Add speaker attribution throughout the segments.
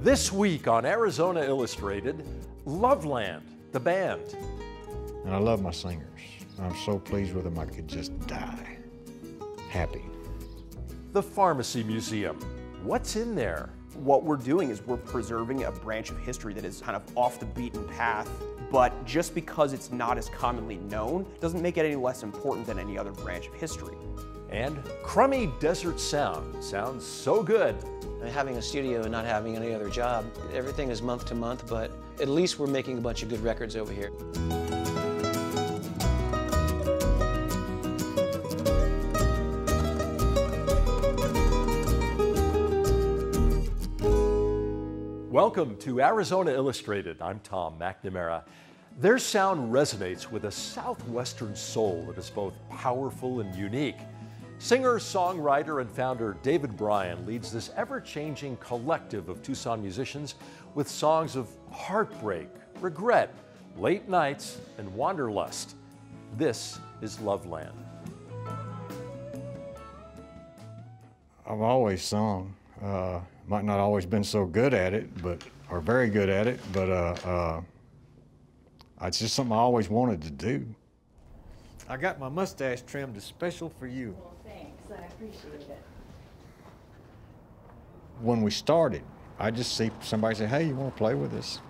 Speaker 1: This week on Arizona Illustrated, Loveland, the band.
Speaker 2: And I love my singers. I'm so pleased with them I could just die. Happy.
Speaker 1: The Pharmacy Museum. What's in there?
Speaker 3: What we're doing is we're preserving a branch of history that is kind of off the beaten path, but just because it's not as commonly known doesn't make it any less important than any other branch of history.
Speaker 1: And Crummy Desert Sound. Sounds so good.
Speaker 4: Having a studio and not having any other job, everything is month to month, but at least we're making a bunch of good records over here.
Speaker 1: Welcome to Arizona Illustrated. I'm Tom McNamara. Their sound resonates with a southwestern soul that is both powerful and unique. Singer, songwriter, and founder David Bryan leads this ever-changing collective of Tucson musicians with songs of heartbreak, regret, late nights, and wanderlust. This is Loveland.
Speaker 2: I've always sung. Might not always been so good at it, or very good at it, but it's just something I always wanted to do.
Speaker 5: I got my mustache trimmed especial for you.
Speaker 6: Well, thanks. I appreciate it.
Speaker 2: When we started, I just see somebody say, "Hey, you want to play with us?"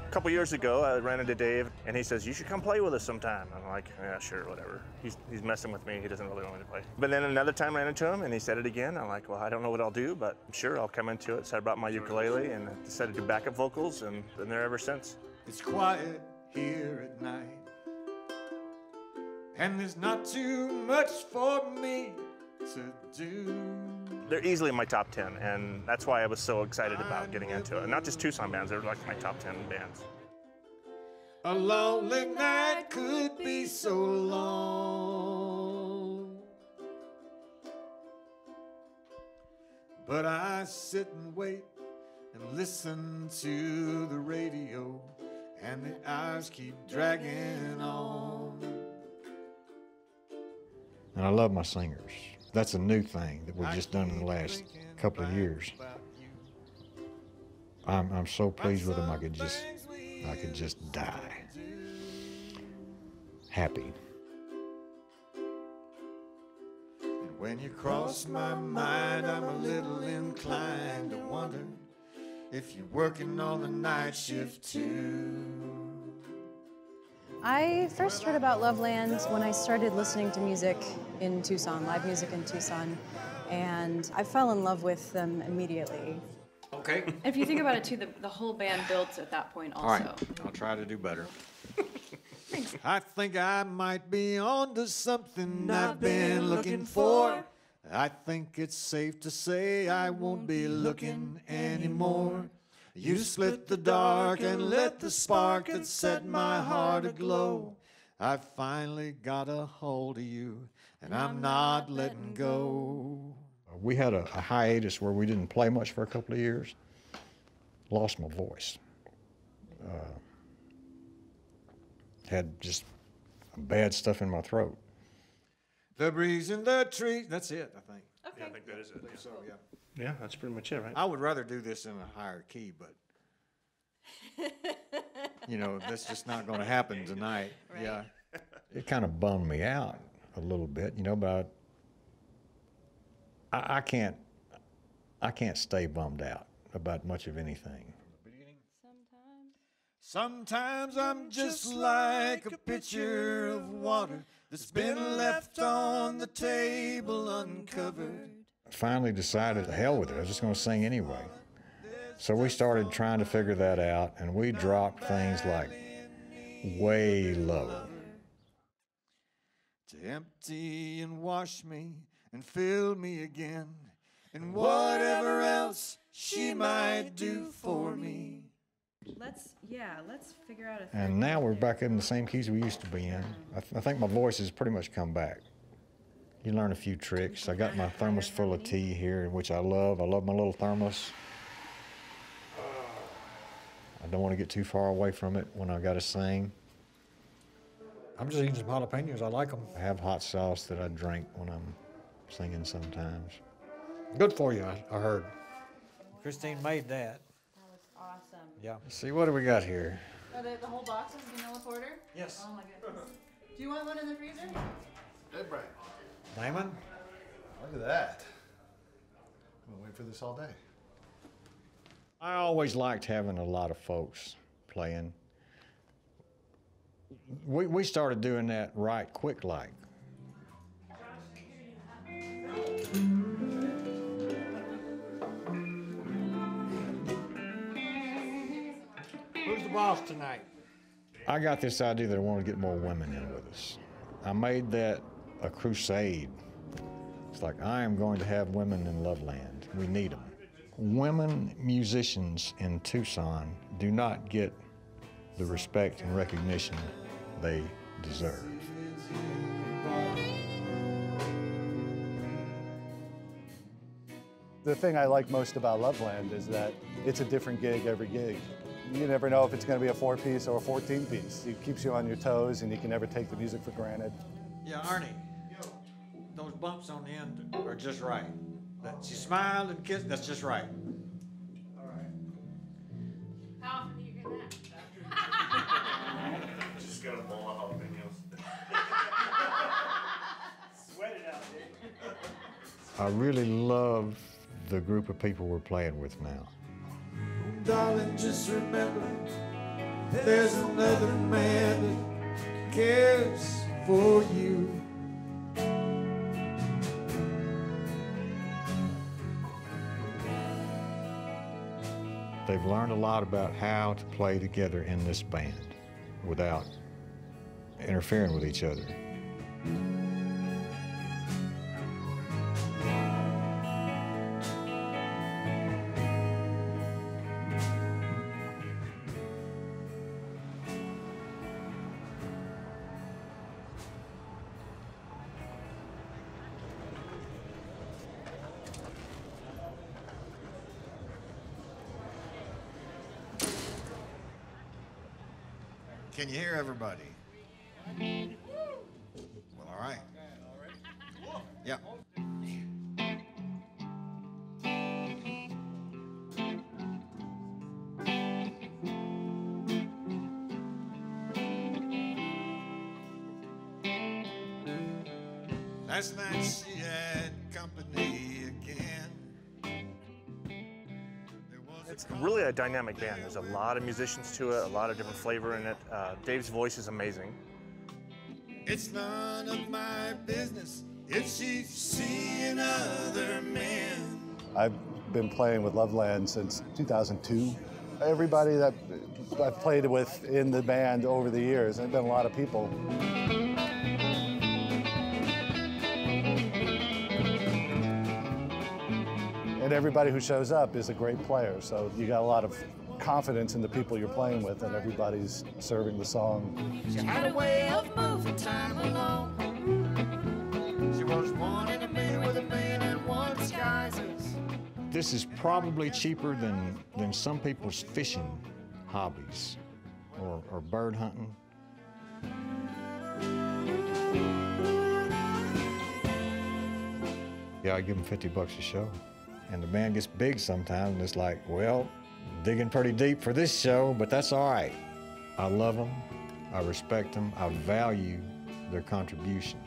Speaker 7: A couple years ago, I ran into Dave, and he says, "You should come play with us sometime." I'm like, "Yeah, sure, whatever." He's messing with me. He doesn't really want me to play. But then another time I ran into him, and he said it again. I'm like, "Well, I don't know what I'll do, but sure, I'll come into it." So I brought my ukulele and decided to do backup vocals, and been there ever since.
Speaker 5: It's quiet here at night, and there's not too much for me to do.
Speaker 7: They're easily in my top 10, and that's why I was so excited about getting into it. And not just Tucson bands, they're like my top 10 bands.
Speaker 5: A lonely night could be so long, but I sit and wait and listen to the radio, and the hours keep dragging on.
Speaker 2: And I love my singers. That's a new thing that we've just done in the last couple of years. I'm so pleased with them I could just die. Happy.
Speaker 5: And when you cross my mind, I'm a little inclined to wonder if you're working on the night shift too.
Speaker 6: I first heard about Loveland when I started listening to music in Tucson, live music in Tucson, and I fell in love with them immediately.
Speaker 5: Okay.
Speaker 8: If you think about it too, the whole band built at that point also.
Speaker 2: All right, I'll try to do better.
Speaker 5: I think I might be onto something I've been looking for. I think it's safe to say I won't be looking anymore. You split the dark and let the spark that set my heart aglow. I finally got a hold of you, and I'm not letting go.
Speaker 2: We had a hiatus where we didn't play much for a couple of years. Lost my voice. Had just bad stuff in my throat.
Speaker 5: The breeze in the trees. That's it, I think.
Speaker 8: Okay.
Speaker 7: Yeah, I think that is it.
Speaker 5: I think so, yeah.
Speaker 7: Yeah, that's pretty much it, right?
Speaker 5: I would rather do this in a higher key, but you know, that's just not going to happen tonight.
Speaker 8: Right.
Speaker 5: Yeah.
Speaker 2: It kind of bummed me out a little bit, you know, but I can't stay bummed out about much of anything.
Speaker 5: Sometimes I'm just like a pitcher of water that's been left on the table uncovered.
Speaker 2: I finally decided, to hell with it, I was just going to sing anyway. So we started trying to figure that out, and we dropped things like way low.
Speaker 5: To empty and wash me and fill me again, and whatever else she might do for me.
Speaker 8: Let's figure out a thing.
Speaker 2: And now we're back in the same keys we used to be in. I think my voice has pretty much come back. You learn a few tricks. I got my thermos full of tea here, which I love. I love my little thermos. I don't want to get too far away from it when I got to sing.
Speaker 9: I'm just eating some jalapenos. I like them.
Speaker 2: I have hot sauce that I drink when I'm singing sometimes.
Speaker 9: Good for you, I heard. Christine made that.
Speaker 8: That was awesome.
Speaker 9: Yeah.
Speaker 2: See, what do we got here?
Speaker 8: Oh, the whole box of vanilla porter?
Speaker 9: Yes.
Speaker 8: Oh my goodness. Do you want one in the freezer?
Speaker 10: Hey, Brian.
Speaker 9: Damon?
Speaker 10: Look at that. I'm gonna wait for this all day.
Speaker 2: I always liked having a lot of folks playing. We started doing that right quick like.
Speaker 9: Who's the boss tonight?
Speaker 2: I got this idea that I want to get more women in with us. I made that a crusade. It's like, I am going to have women in Loveland. We need them. Women musicians in Tucson do not get the respect and recognition they deserve.
Speaker 11: The thing I like most about Loveland is that it's a different gig every gig. You never know if it's going to be a 4-piece or a 14-piece. It keeps you on your toes, and you can never take the music for granted.
Speaker 9: Yeah, Arnie. Those bumps on the end are just right. She smiled and kissed, that's just right.
Speaker 8: How often do you get that?
Speaker 7: Just got a bowl of jalapenos. Sweat it out, dude.
Speaker 2: I really love the group of people we're playing with now.
Speaker 5: Darling, just remember, there's another man that cares for you.
Speaker 2: They've learned a lot about how to play together in this band without interfering with each other.
Speaker 5: Can you hear everybody? Well, all right. Yeah. Last night she had company again.
Speaker 7: It's really a dynamic band. There's a lot of musicians to it, a lot of different flavor in it. Dave's voice is amazing.
Speaker 5: It's none of my business if she's seeing other men.
Speaker 11: I've been playing with Loveland since 2002. Everybody that I've played with in the band over the years, there have been a lot of people. And everybody who shows up is a great player, so you got a lot of confidence in the people you're playing with, and everybody's serving the song.
Speaker 5: She had a way of moving time along. She was one in a million with a million and one disguises.
Speaker 2: This is probably cheaper than some people's fishing hobbies or bird hunting. Yeah, I give them $50 a show. And the band gets big sometimes, and it's like, well, digging pretty deep for this show, but that's all right. I love them, I respect them, I value their contribution.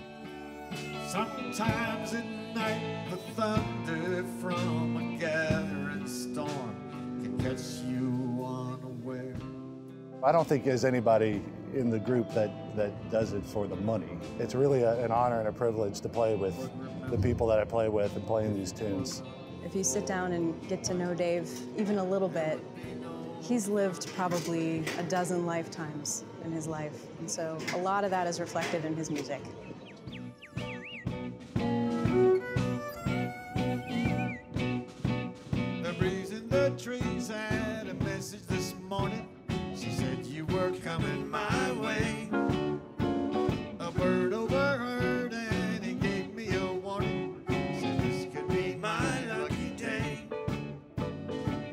Speaker 5: Sometimes at night, the thunder from a gathering storm can catch you unaware.
Speaker 11: I don't think there's anybody in the group that does it for the money. It's really an honor and a privilege to play with the people that I play with and playing these tunes.
Speaker 6: If you sit down and get to know Dave even a little bit, he's lived probably a dozen lifetimes in his life. And so a lot of that is reflected in his music.
Speaker 5: The breeze in the trees had a message this morning. She said you were coming my way. A bird overheard and he gave me a warning. Said this could be my lucky day.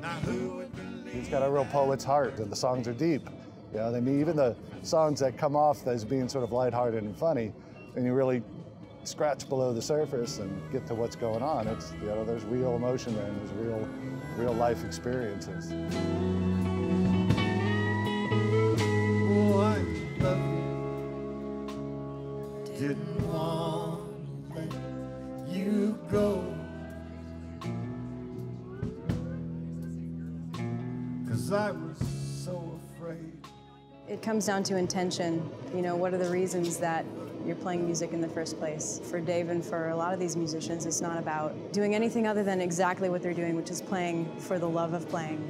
Speaker 5: Now who would believe?
Speaker 11: He's got a real poet's heart, and the songs are deep. You know, I mean, even the songs that come off as being sort of lighthearted and funny, and you really scratch below the surface and get to what's going on. It's, you know, there's real emotion there, and there's real life experiences.
Speaker 5: Oh, I love you. Didn't want to let you go. 'Cause I was so afraid.
Speaker 6: It comes down to intention. You know, what are the reasons that you're playing music in the first place? For Dave and for a lot of these musicians, it's not about doing anything other than exactly what they're doing, which is playing for the love of playing.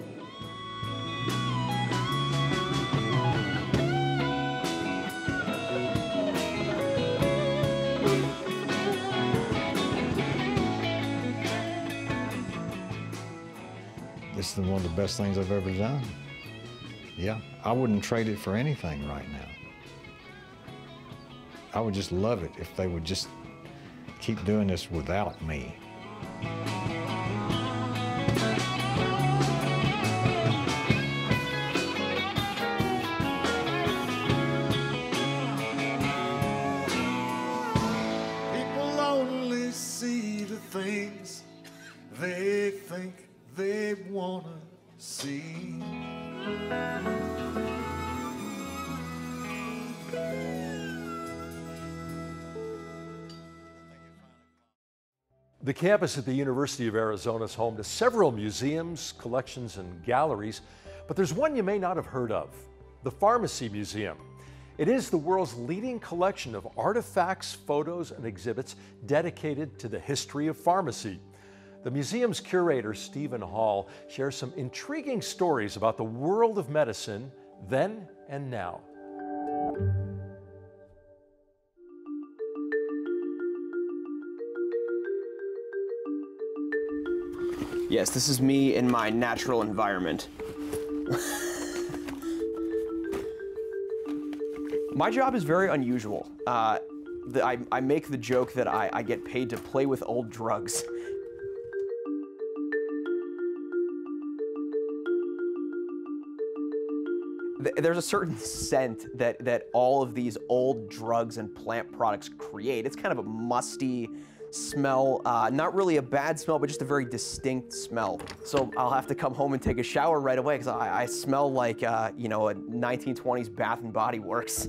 Speaker 2: This is one of the best things I've ever done. Yeah, I wouldn't trade it for anything right now. I would just love it if they would just keep doing this without me.
Speaker 5: People only see the things they think they wanna see.
Speaker 1: The campus at the University of Arizona is home to several museums, collections, and galleries, but there's one you may not have heard of, the Pharmacy Museum. It is the world's leading collection of artifacts, photos, and exhibits dedicated to the history of pharmacy. The museum's curator, Stephen Hall, shares some intriguing stories about the world of medicine then and now.
Speaker 3: Yes, this is me in my natural environment. My job is very unusual. I make the joke that I get paid to play with old drugs. There's a certain scent that all of these old drugs and plant products create. It's kind of a musty smell, not really a bad smell, but just a very distinct smell. So I'll have to come home and take a shower right away because I smell like, you know, a 1920s Bath and Body Works.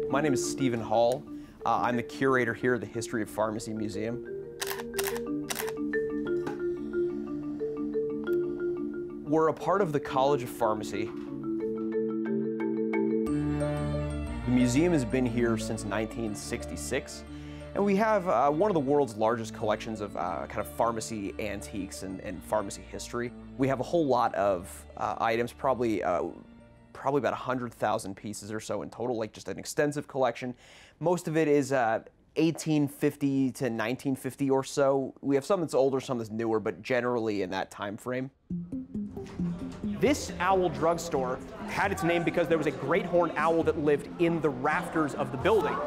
Speaker 3: My name is Stephen Hall. I'm the curator here at the History of Pharmacy Museum. We're a part of the College of Pharmacy. The museum has been here since 1966, and we have one of the world's largest collections of kind of pharmacy antiques and pharmacy history. We have a whole lot of items, probably about 100,000 pieces or so in total, like just an extensive collection. Most of it is 1850 to 1950 or so. We have some that's older, some that's newer, but generally in that time frame. This owl drugstore had its name because there was a great horned owl that lived in the rafters of the building.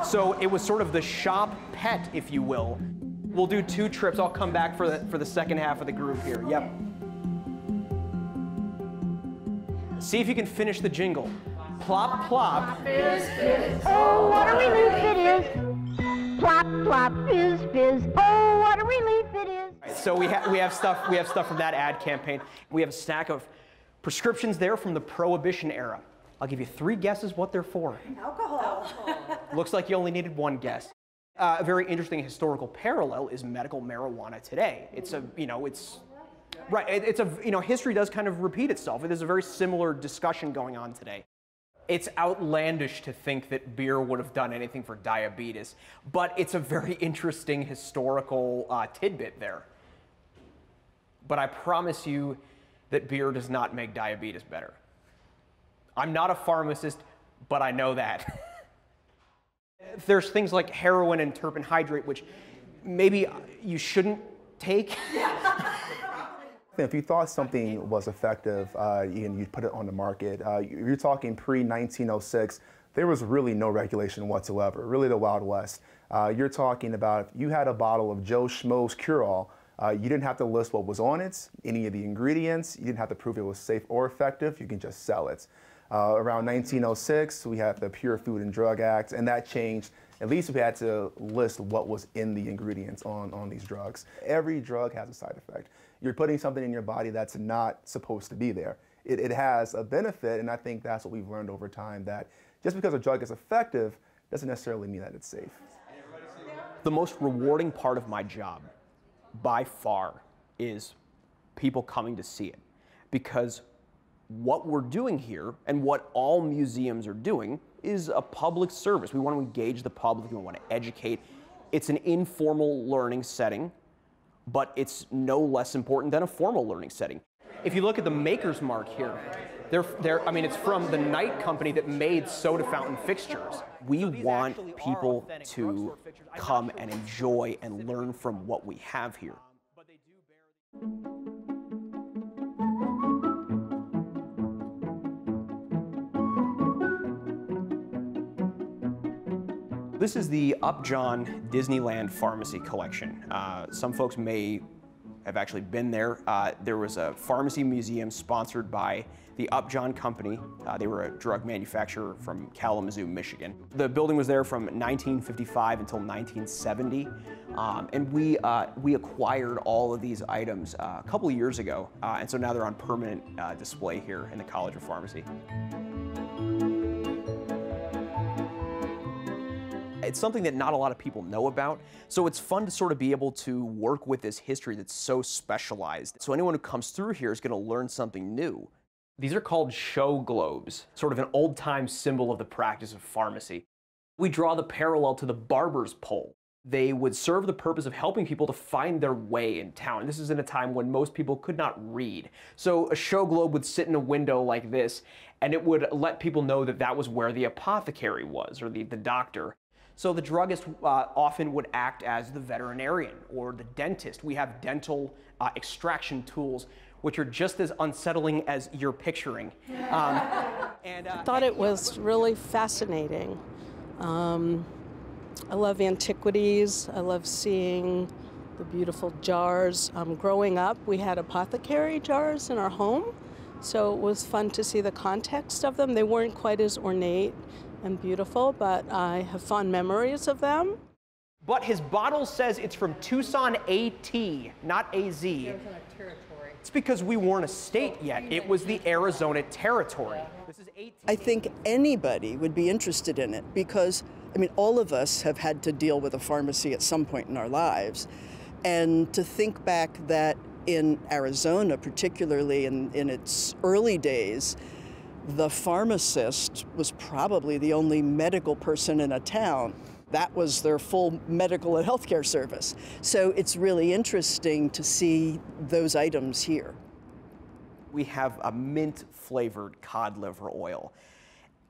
Speaker 3: So it was sort of the shop pet, if you will. We'll do 2 trips. I'll come back for the second half of the groove here. Yep. See if you can finish the jingle. Plop, plop.
Speaker 12: Fizz, fizz. Oh, what a relief it is. Plop, plop, fizz, fizz. Oh, what a relief it is.
Speaker 3: So we have stuff from that ad campaign. We have a stack of prescriptions there from the Prohibition era. I'll give you 3 guesses what they're for.
Speaker 8: Alcohol.
Speaker 3: Looks like you only needed 1 guess. A very interesting historical parallel is medical marijuana today. It's a, you know, it's right. It's a, you know, history does kind of repeat itself. There's a very similar discussion going on today. It's outlandish to think that beer would have done anything for diabetes, but it's a very interesting historical tidbit there. But I promise you that beer does not make diabetes better. I'm not a pharmacist, but I know that. There's things like heroin and terpene hydrate, which maybe you shouldn't take.
Speaker 13: If you thought something was effective and you put it on the market, you're talking pre-1906, there was really no regulation whatsoever, really the Wild West. You're talking about if you had a bottle of Joe Schmo's Cure-All, you didn't have to list what was on it, any of the ingredients, you didn't have to prove it was safe or effective, you can just sell it. Around 1906, we had the Pure Food and Drug Act, and that changed. At least we had to list what was in the ingredients on these drugs. Every drug has a side effect. You're putting something in your body that's not supposed to be there. It has a benefit, and I think that's what we've learned over time, that just because a drug is effective doesn't necessarily mean that it's safe.
Speaker 3: The most rewarding part of my job, by far, is people coming to see it. Because what we're doing here, and what all museums are doing, is a public service. We want to engage the public, we want to educate. It's an informal learning setting, but it's no less important than a formal learning setting. If you look at the maker's mark here, I mean, it's from the Knight company that made soda fountain fixtures. We want people to come and enjoy and learn from what we have here. This is the Upjohn Disneyland Pharmacy Collection. Some folks may have actually been there. There was a pharmacy museum sponsored by the Upjohn Company. They were a drug manufacturer from Kalamazoo, Michigan. The building was there from 1955 until 1970, and we acquired all of these items a couple of years ago, and so now they're on permanent display here in the College of Pharmacy. It's something that not a lot of people know about, so it's fun to sort of be able to work with this history that's so specialized. So anyone who comes through here is going to learn something new. These are called show globes, sort of an old-time symbol of the practice of pharmacy. We draw the parallel to the barber's pole. They would serve the purpose of helping people to find their way in town. This is in a time when most people could not read. So a show globe would sit in a window like this, and it would let people know that that was where the apothecary was, or the doctor. So the druggist often would act as the veterinarian or the dentist. We have dental extraction tools, which are just as unsettling as you're picturing.
Speaker 14: I thought it was really fascinating. I love antiquities. I love seeing the beautiful jars. Growing up, we had apothecary jars in our home, so it was fun to see the context of them. They weren't quite as ornate and beautiful, but I have fond memories of them.
Speaker 3: But his bottle says it's from Tucson, AT, not AZ.
Speaker 8: Arizona Territory.
Speaker 3: It's because we weren't a state yet. It was the Arizona Territory. This is AT.
Speaker 15: I think anybody would be interested in it because, I mean, all of us have had to deal with a pharmacy at some point in our lives. And to think back that in Arizona, particularly in its early days, the pharmacist was probably the only medical person in a town. That was their full medical and healthcare service. So it's really interesting to see those items here.
Speaker 3: We have a mint-flavored cod liver oil.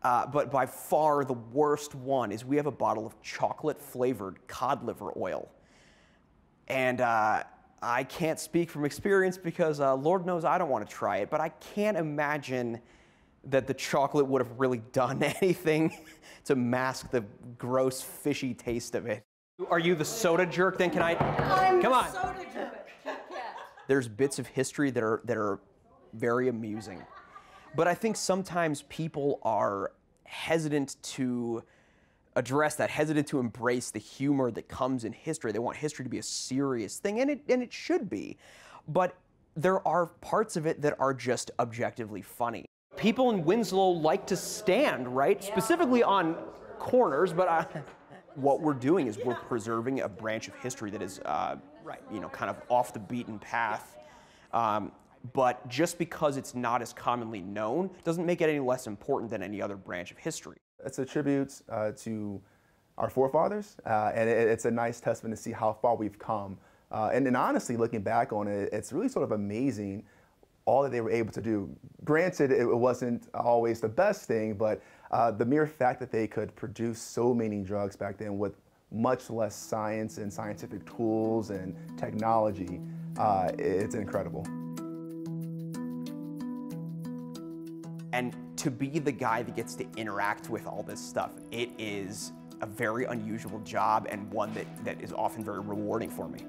Speaker 3: But by far the worst one is we have a bottle of chocolate-flavored cod liver oil. And I can't speak from experience because Lord knows I don't want to try it, but I can't imagine that the chocolate would have really done anything to mask the gross, fishy taste of it. Are you the soda jerk then? Come on.
Speaker 8: Soda jerk.
Speaker 3: There's bits of history that are very amusing. But I think sometimes people are hesitant to address that, hesitant to embrace the humor that comes in history. They want history to be a serious thing, and it should be. But there are parts of it that are just objectively funny. People in Winslow like to stand, right? Yeah. Specifically on corners, but what we're doing is we're preserving a branch of history that is, you know, kind of off the beaten path. But just because it's not as commonly known doesn't make it any less important than any other branch of history.
Speaker 13: It's a tribute to our forefathers, and it's a nice testament to see how far we've come. And honestly, looking back on it, it's really sort of amazing all that they were able to do. Granted, it wasn't always the best thing, but the mere fact that they could produce so many drugs back then with much less science and scientific tools and technology, it's incredible.
Speaker 3: And to be the guy that gets to interact with all this stuff, it is a very unusual job and one that is often very rewarding for me.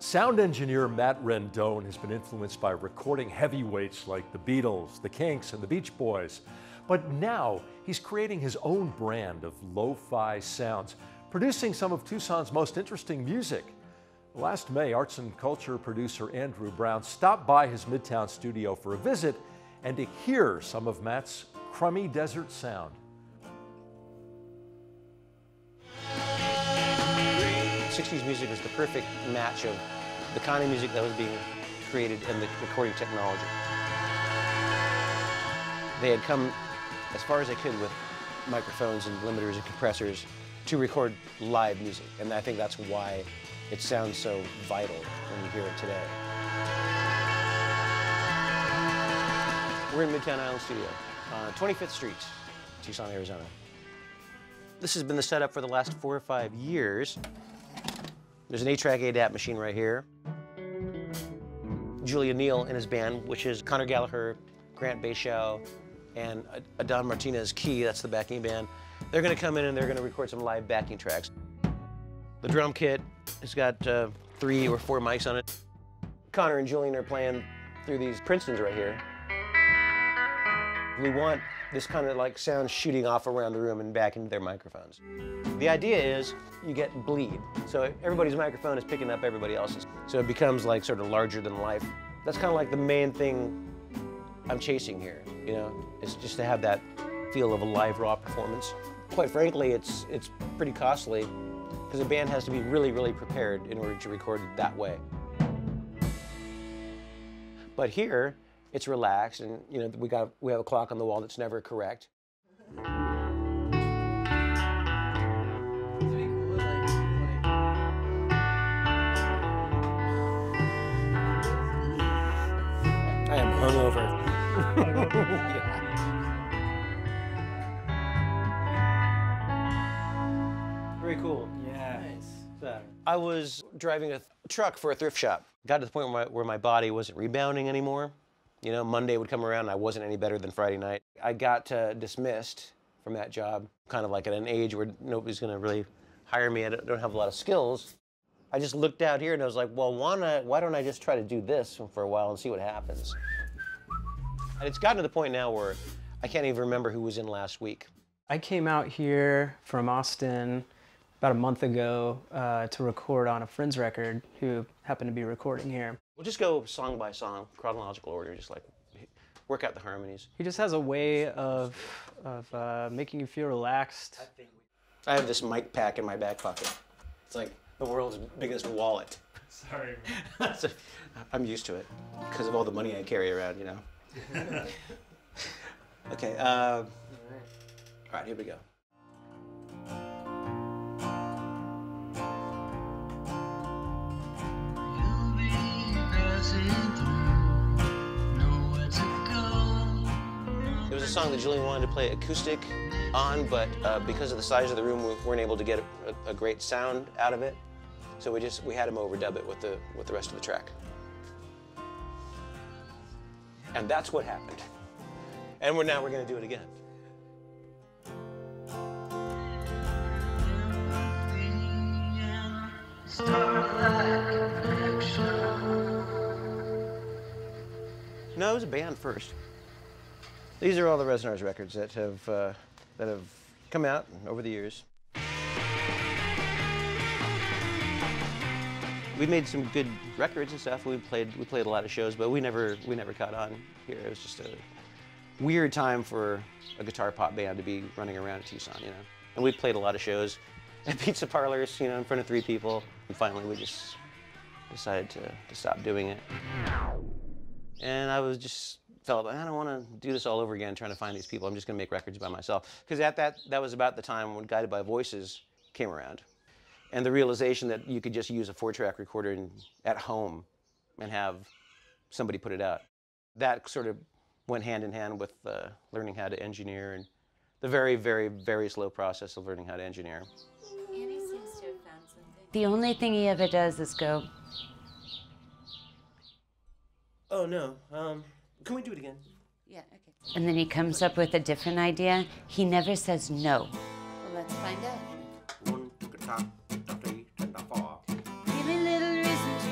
Speaker 1: Sound engineer Matt Rendon has been influenced by recording heavyweights like the Beatles, the Kinks, and the Beach Boys. But now he's creating his own brand of lo-fi sounds, producing some of Tucson's most interesting music. Last May, arts and culture producer Andrew Brown stopped by his Midtown studio for a visit and to hear some of Matt's Crummy Desert Sound.
Speaker 4: 60s music was the perfect match of the kind of music that was being created and the recording technology. They had come as far as they could with microphones and limiters and compressors to record live music, and I think that's why it sounds so vital when you hear it today. We're in Midtown Island Studio, 25th Street, Tucson, Arizona. This has been the setup for the last 4 or 5 years. There's an 8-track ADAT machine right here. Julia Neal and his band, which is Connor Gallagher, Grant Bayshow, and Adon Martinez Key, that's the backing band. They're gonna come in and they're gonna record some live backing tracks. The drum kit has got 3 or 4 mics on it. Connor and Julian are playing through these Princetons right here. We want this kind of like sound shooting off around the room and back into their microphones. The idea is you get bleed. So everybody's microphone is picking up everybody else's. So it becomes like sort of larger than life. That's kind of like the main thing I'm chasing here, you know? It's just to have that feel of a live, raw performance. Quite frankly, it's pretty costly because a band has to be really, really prepared in order to record it that way. But here, it's relaxed, and you know we have a clock on the wall that's never correct. I am hungover. Yeah. Very cool. Yeah. Nice. So, I was driving a truck for a thrift shop. Got to the point where my body wasn't rebounding anymore. You know, Monday would come around and I wasn't any better than Friday night. I got dismissed from that job, kind of like at an age where nobody's gonna really hire me. I don't have a lot of skills. I just looked out here and I was like, well, why don't I just try to do this for a while and see what happens? And it's gotten to the point now where I can't even remember who was in last week.
Speaker 16: I came out here from Austin about a month ago to record on a friend's record who happened to be recording here.
Speaker 4: We'll just go song by song, chronological order, just like work out the harmonies.
Speaker 16: He just has a way of making you feel relaxed.
Speaker 4: I have this mic pack in my back pocket. It's like the world's biggest wallet.
Speaker 16: Sorry.
Speaker 4: I'm used to it because of all the money I carry around, you know. Okay, all right, here we go. There was a song that Julian wanted to play acoustic on, but because of the size of the room, we weren't able to get a great sound out of it. So we had him overdub it with the rest of the track. And that's what happened. And now we're going to do it again. No, it was a band first. These are all the Resonars records that have come out over the years. We made some good records and stuff. We played a lot of shows, but we never caught on here. It was just a weird time for a guitar pop band to be running around Tucson, you know. And we played a lot of shows at pizza parlors, you know, in front of 3 people. And finally, we just decided to stop doing it. And I felt I don't want to do this all over again, trying to find these people. I'm just going to make records by myself. Because that was about the time when Guided by Voices came around. And the realization that you could just use a 4-track recorder at home and have somebody put it out. That sort of went hand in hand with learning how to engineer and the very, very, very slow process of learning how to engineer.
Speaker 17: Annie seems to have found something. The only thing he ever does is go,
Speaker 4: oh no, can we do it again?
Speaker 17: Yeah, okay. And then he comes up with a different idea. He never says no. Well, let's find out.
Speaker 4: 1, 2, 3, 4.
Speaker 17: Give me a little reason to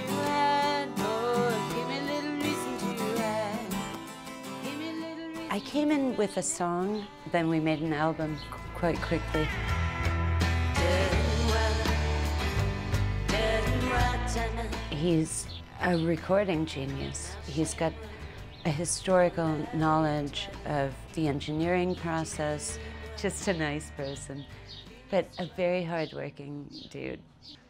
Speaker 17: I came in with a song, then we made an album quite quickly. He's a recording genius. He's got a historical knowledge of the engineering process, just a nice person, but a very hardworking dude.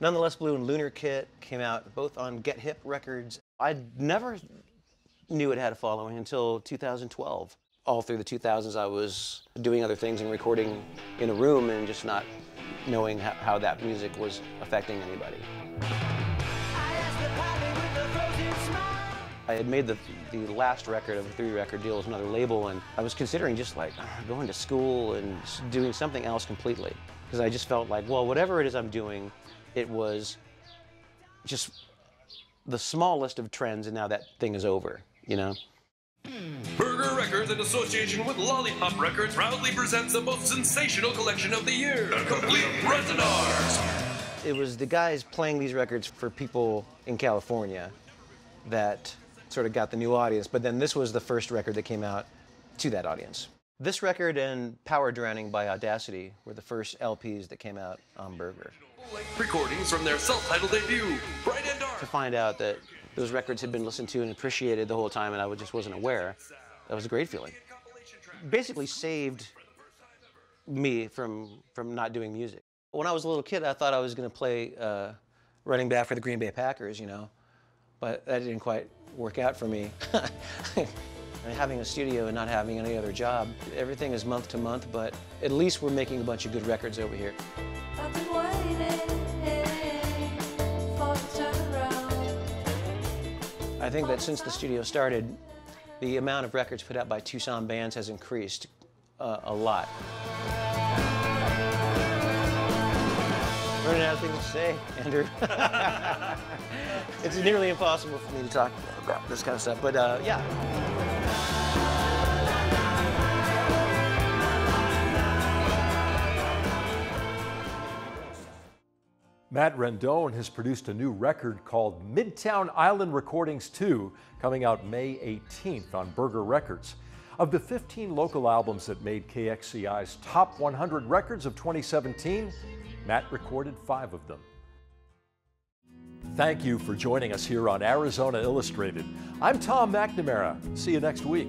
Speaker 4: Nonetheless Blue and Lunar Kit came out both on Get Hip Records. I never knew it had a following until 2012. All through the 2000s I was doing other things and recording in a room and just not knowing how that music was affecting anybody. I had made the last record of a 3-record deal with another label, and I was considering just like going to school and doing something else completely. Because I just felt like, well, whatever it is I'm doing, it was just the smallest of trends, and now that thing is over, you know?
Speaker 18: Burger Records, in association with Lollipop Records, proudly presents the most sensational collection of the year, the Complete Resonars.
Speaker 4: It was the guys playing these records for people in California that sort of got the new audience, but then this was the first record that came out to that audience. This record and Power Drowning by Audacity were the first LPs that came out on Burger.
Speaker 18: Recordings from their self-titled debut, Bright and Dark.
Speaker 4: To find out that those records had been listened to and appreciated the whole time and I just wasn't aware, that was a great feeling. Basically saved me from not doing music. When I was a little kid, I thought I was going to play running back for the Green Bay Packers, you know, but that didn't quite work out for me. And having a studio and not having any other job, everything is month to month, but at least we're making a bunch of good records over here. I think that since the studio started, the amount of records put out by Tucson bands has increased a lot. Running out of things to say, Andrew. It's nearly impossible for me to talk about this kind of stuff, but yeah.
Speaker 1: Matt Rendon has produced a new record called Midtown Island Recordings 2, coming out May 18th on Burger Records. Of the 15 local albums that made KXCI's Top 100 Records of 2017, Matt recorded 5 of them. Thank you for joining us here on Arizona Illustrated. I'm Tom McNamara. See you next week.